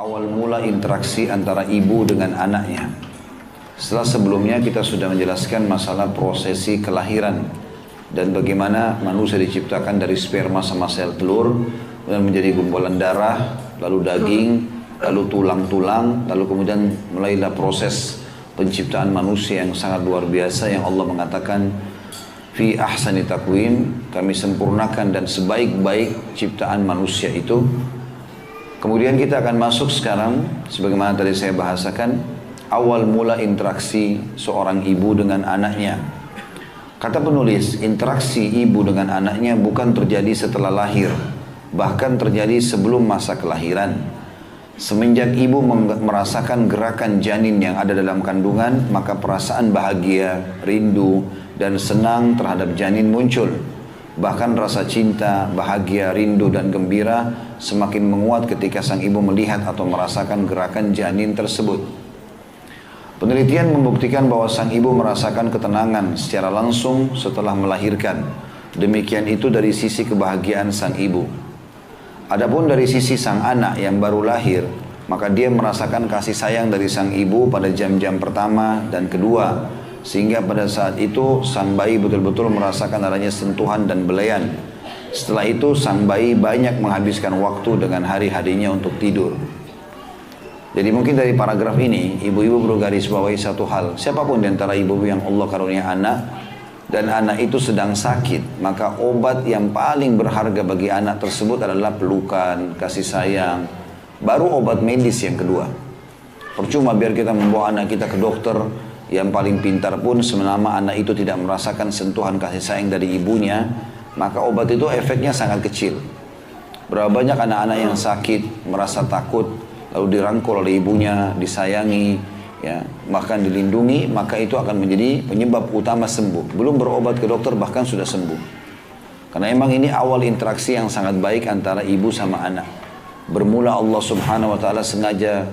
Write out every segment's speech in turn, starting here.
awal mula interaksi antara ibu dengan anaknya. Setelah sebelumnya kita sudah menjelaskan masalah prosesi kelahiran dan bagaimana manusia diciptakan dari sperma sama sel telur dan menjadi gumpalan darah, lalu daging, lalu tulang-tulang, lalu kemudian mulailah proses penciptaan manusia yang sangat luar biasa yang Allah mengatakan fi ahsani taqwim, kami sempurnakan dan sebaik-baik ciptaan manusia itu. Kemudian kita akan masuk sekarang, sebagaimana tadi saya bahasakan, awal mula interaksi seorang ibu dengan anaknya. Kata penulis, interaksi ibu dengan anaknya bukan terjadi setelah lahir, bahkan terjadi sebelum masa kelahiran. Semenjak ibu merasakan gerakan janin yang ada dalam kandungan, maka perasaan bahagia, rindu, dan senang terhadap janin muncul. Bahkan rasa cinta, bahagia, rindu, dan gembira semakin menguat ketika sang ibu melihat atau merasakan gerakan janin tersebut. Penelitian membuktikan bahwa sang ibu merasakan ketenangan secara langsung setelah melahirkan. Demikian itu dari sisi kebahagiaan sang ibu. Adapun dari sisi sang anak yang baru lahir, maka dia merasakan kasih sayang dari sang ibu pada jam-jam pertama dan kedua, sehingga pada saat itu sang bayi betul-betul merasakan adanya sentuhan dan belayan. Setelah itu sang bayi banyak menghabiskan waktu dengan hari-harinya untuk tidur. Jadi mungkin dari paragraf ini ibu-ibu perlu garis bawahi satu hal. Siapapun di antara ibu-ibu yang Allah karunia anak dan anak itu sedang sakit, maka obat yang paling berharga bagi anak tersebut adalah pelukan, kasih sayang, baru obat medis yang kedua. Percuma biar kita membawa anak kita ke dokter yang paling pintar pun, selama anak itu tidak merasakan sentuhan kasih sayang dari ibunya, maka obat itu efeknya sangat kecil. Berapa banyak anak-anak yang sakit, merasa takut, lalu dirangkul oleh ibunya, disayangi, ya, bahkan dilindungi, maka itu akan menjadi penyebab utama sembuh. Belum berobat ke dokter bahkan sudah sembuh. Karena emang ini awal interaksi yang sangat baik antara ibu sama anak. Bermula Allah Subhanahu wa taala sengaja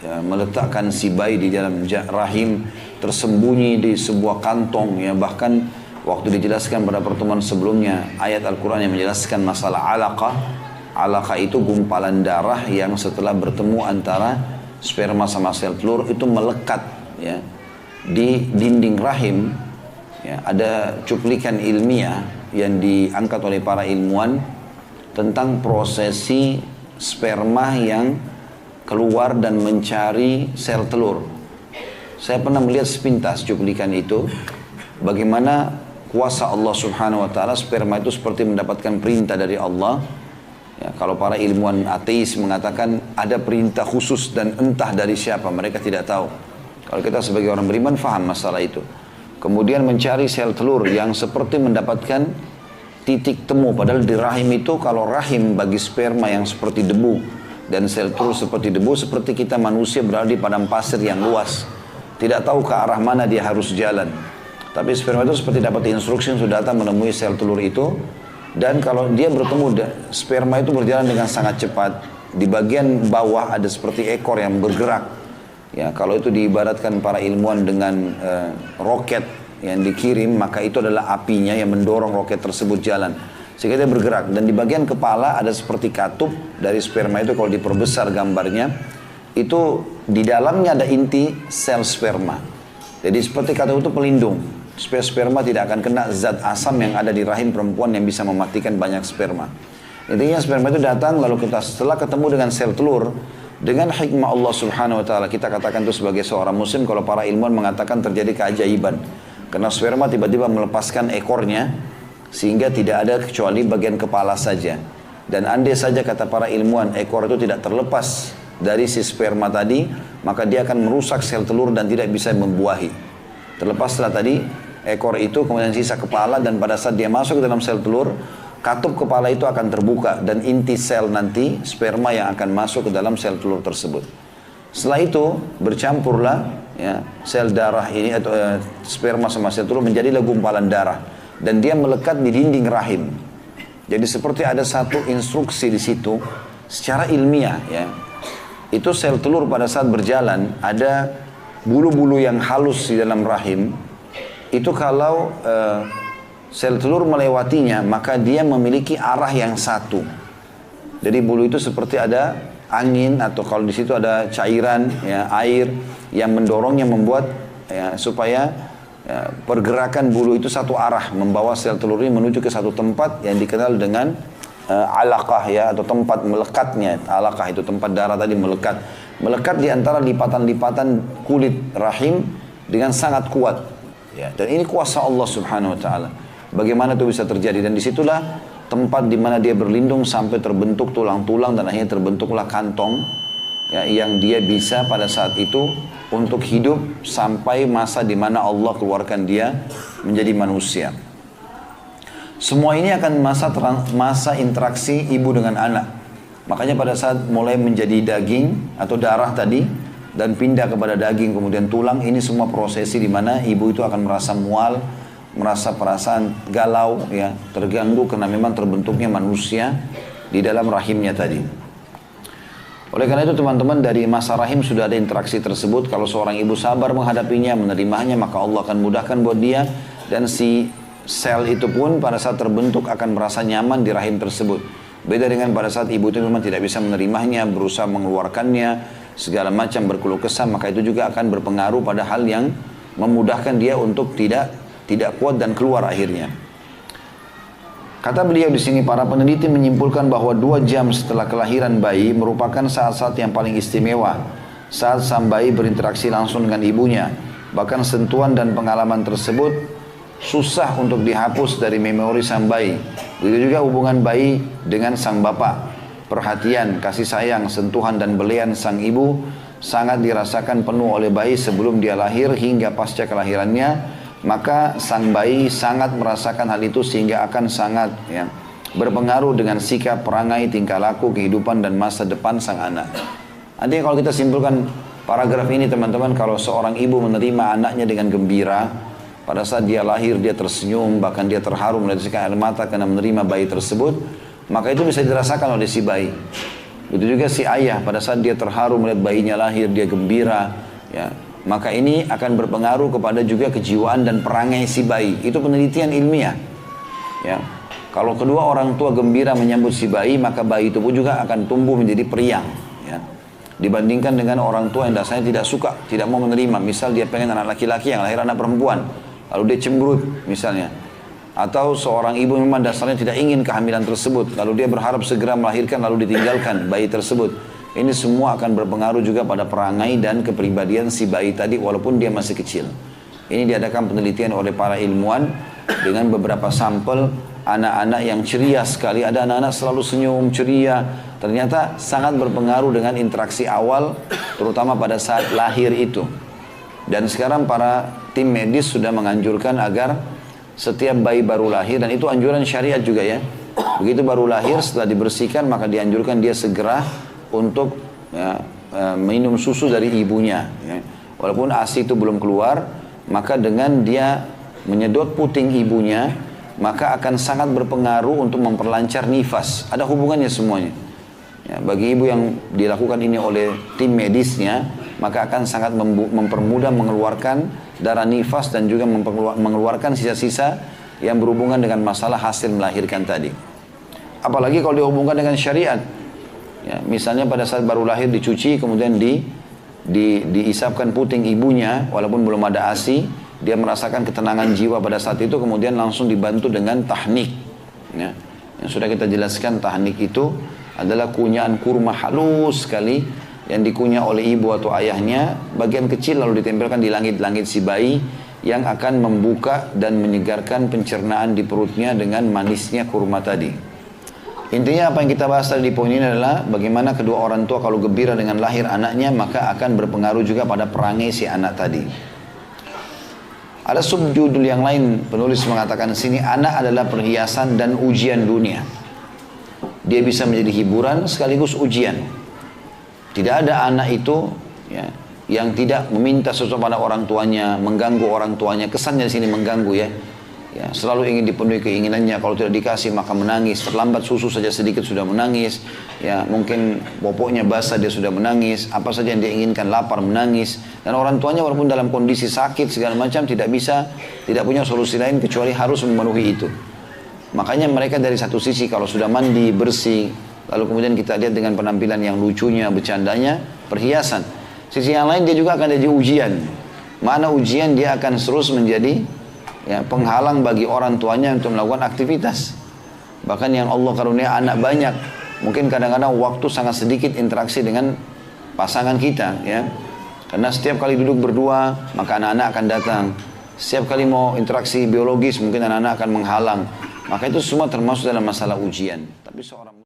meletakkan si bayi di dalam rahim, tersembunyi di sebuah kantong, ya, bahkan waktu dijelaskan pada pertemuan sebelumnya ayat Al-Quran yang menjelaskan masalah alaqah. Alaqah itu gumpalan darah yang setelah bertemu antara sperma sama sel telur itu melekat, ya, di dinding rahim. Ya, ada cuplikan ilmiah yang diangkat oleh para ilmuwan tentang prosesi sperma yang keluar dan mencari sel telur. Saya pernah melihat sepintas cuplikan itu, bagaimana kuasa Allah Subhanahu wa taala, sperma itu seperti mendapatkan perintah dari Allah. Ya, kalau para ilmuwan ateis mengatakan ada perintah khusus dan entah dari siapa, mereka tidak tahu. Kalau kita sebagai orang beriman faham masalah itu. Kemudian mencari sel telur yang seperti mendapatkan titik temu, padahal di rahim itu, kalau rahim bagi sperma yang seperti debu dan sel telur seperti debu, seperti kita manusia berada di padang pasir yang luas, tidak tahu ke arah mana dia harus jalan. Tapi sperma itu seperti dapat instruksi yang sudah datang menemui sel telur itu, dan kalau dia bertemu, sperma itu berjalan dengan sangat cepat. Di bagian bawah ada seperti ekor yang bergerak. Ya, kalau itu diibaratkan para ilmuwan dengan roket yang dikirim, maka itu adalah apinya yang mendorong roket tersebut jalan, sehingga dia bergerak. Dan di bagian kepala ada seperti katup dari sperma itu, kalau diperbesar gambarnya, itu di dalamnya ada inti sel sperma. Jadi seperti katup itu pelindung, supaya sperma tidak akan kena zat asam yang ada di rahim perempuan yang bisa mematikan banyak sperma. Intinya sperma itu datang, lalu kita setelah ketemu dengan sel telur, dengan hikmah Allah Subhanahu wa taala, kita katakan itu sebagai seorang muslim, kalau para ilmuwan mengatakan terjadi keajaiban. Karena sperma tiba-tiba melepaskan ekornya, sehingga tidak ada kecuali bagian kepala saja. Dan andai saja kata para ilmuwan ekor itu tidak terlepas dari si sperma tadi, maka dia akan merusak sel telur dan tidak bisa membuahi. Terlepas setelah tadi ekor itu, kemudian sisa kepala, dan pada saat dia masuk ke dalam sel telur, katup kepala itu akan terbuka dan inti sel nanti sperma yang akan masuk ke dalam sel telur tersebut. Setelah itu bercampurlah, ya, sel darah ini atau sperma sama sel telur menjadilah gumpalan darah, dan dia melekat di dinding rahim. Jadi seperti ada satu instruksi di situ secara ilmiah, ya. Itu sel telur pada saat berjalan ada bulu-bulu yang halus di dalam rahim. Itu kalau sel telur melewatinya, maka dia memiliki arah yang satu. Jadi bulu itu seperti ada angin atau kalau di situ ada cairan, ya, air yang mendorong, yang membuat ya, supaya ya, pergerakan bulu itu satu arah, membawa sel telur ini menuju ke satu tempat yang dikenal dengan alaqah, ya, atau tempat melekatnya. Alaqah itu tempat darah tadi melekat di antara lipatan-lipatan kulit rahim dengan sangat kuat, ya. Dan ini kuasa Allah Subhanahu Wa Taala. Bagaimana itu bisa terjadi? Dan disitulah tempat di mana dia berlindung sampai terbentuk tulang-tulang dan akhirnya terbentuklah kantong, ya, yang dia bisa pada saat itu untuk hidup sampai masa di mana Allah keluarkan dia menjadi manusia. Semua ini akan masa interaksi ibu dengan anak. Makanya pada saat mulai menjadi daging atau darah tadi dan pindah kepada daging kemudian tulang, ini semua prosesi di mana ibu itu akan merasa mual, merasa perasaan galau, ya, terganggu karena memang terbentuknya manusia di dalam rahimnya tadi. Oleh karena itu teman-teman, dari masa rahim sudah ada interaksi tersebut. Kalau seorang ibu sabar menghadapinya, menerimanya, maka Allah akan mudahkan buat dia. Dan si sel itu pun pada saat terbentuk akan merasa nyaman di rahim tersebut. Beda dengan pada saat ibu itu memang tidak bisa menerimanya, berusaha mengeluarkannya, segala macam berkeluh kesah, maka itu juga akan berpengaruh pada hal yang memudahkan dia untuk tidak kuat dan keluar akhirnya. Kata beliau di sini, para peneliti menyimpulkan bahwa 2 jam setelah kelahiran bayi merupakan saat-saat yang paling istimewa. Saat sang bayi berinteraksi langsung dengan ibunya. Bahkan sentuhan dan pengalaman tersebut susah untuk dihapus dari memori sang bayi. Begitu juga hubungan bayi dengan sang bapak. Perhatian, kasih sayang, sentuhan dan belian sang ibu sangat dirasakan penuh oleh bayi sebelum dia lahir hingga pasca kelahirannya. Maka sang bayi sangat merasakan hal itu sehingga akan sangat, ya, berpengaruh dengan sikap, perangai, tingkah laku, kehidupan dan masa depan sang anak. Artinya kalau kita simpulkan paragraf ini teman-teman, kalau seorang ibu menerima anaknya dengan gembira, pada saat dia lahir dia tersenyum, bahkan dia terharu meneteskan air mata karena menerima bayi tersebut, maka itu bisa dirasakan oleh si bayi. Begitu juga si ayah, pada saat dia terharu melihat bayinya lahir, dia gembira, ya, maka ini akan berpengaruh kepada juga kejiwaan dan perangai si bayi. Itu penelitian ilmiah, ya. Kalau kedua orang tua gembira menyambut si bayi, maka bayi itu pun juga akan tumbuh menjadi periang, ya. Dibandingkan dengan orang tua yang dasarnya tidak suka, tidak mau menerima. Misal dia pengen anak laki-laki yang lahir anak perempuan, lalu dia cemberut misalnya. Atau seorang ibu memang dasarnya tidak ingin kehamilan tersebut, lalu dia berharap segera melahirkan lalu ditinggalkan bayi tersebut. Ini semua akan berpengaruh juga pada perangai dan kepribadian si bayi tadi walaupun dia masih kecil. Ini diadakan penelitian oleh para ilmuwan dengan beberapa sampel anak-anak yang ceria sekali. Ada anak-anak selalu senyum, ceria. Ternyata sangat berpengaruh dengan interaksi awal, terutama pada saat lahir itu. Dan sekarang para tim medis sudah menganjurkan agar setiap bayi baru lahir, dan itu anjuran syariat juga, ya. Begitu baru lahir, setelah dibersihkan, maka dianjurkan dia segera untuk, ya, minum susu dari ibunya, ya. Walaupun ASI itu belum keluar, maka dengan dia menyedot puting ibunya, maka akan sangat berpengaruh untuk memperlancar nifas. Ada hubungannya semuanya, ya. Bagi ibu yang dilakukan ini oleh tim medisnya, maka akan sangat mempermudah mengeluarkan darah nifas dan juga mengeluarkan sisa-sisa yang berhubungan dengan masalah hasil melahirkan tadi. Apalagi kalau dihubungkan dengan syariat. Ya, misalnya pada saat baru lahir dicuci, kemudian diisapkan puting ibunya, walaupun belum ada ASI, dia merasakan ketenangan jiwa pada saat itu, kemudian langsung dibantu dengan tahnik. Ya, yang sudah kita jelaskan, tahnik itu adalah kunyaan kurma halus sekali yang dikunyah oleh ibu atau ayahnya, bagian kecil lalu ditempelkan di langit-langit si bayi yang akan membuka dan menyegarkan pencernaan di perutnya dengan manisnya kurma tadi. Intinya apa yang kita bahas tadi di poin ini adalah bagaimana kedua orang tua kalau gembira dengan lahir anaknya, maka akan berpengaruh juga pada perangai si anak tadi. Ada subjudul yang lain, penulis mengatakan sini, anak adalah perhiasan dan ujian dunia. Dia bisa menjadi hiburan sekaligus ujian. Tidak ada anak itu, ya, yang tidak meminta sesuatu pada orang tuanya, mengganggu orang tuanya. Kesannya di sini mengganggu, ya. Ya, selalu ingin dipenuhi keinginannya. Kalau tidak dikasih maka menangis. Terlambat susu saja sedikit sudah menangis. Ya, mungkin popoknya basah dia sudah menangis. Apa saja yang dia inginkan, lapar menangis. Dan orang tuanya walaupun dalam kondisi sakit segala macam tidak punya solusi lain kecuali harus memenuhi itu. Makanya mereka dari satu sisi kalau sudah mandi bersih, lalu kemudian kita lihat dengan penampilan yang lucunya, bercandanya, perhiasan. Sisi yang lain dia juga akan jadi ujian. Mana ujian dia akan terus menjadi ya, penghalang bagi orang tuanya untuk melakukan aktivitas. Bahkan yang Allah karunia anak banyak, mungkin kadang-kadang waktu sangat sedikit interaksi dengan pasangan kita, ya. Karena setiap kali duduk berdua, maka anak-anak akan datang. Setiap kali mau interaksi biologis, mungkin anak-anak akan menghalang. Maka itu semua termasuk dalam masalah ujian. Tapi seorang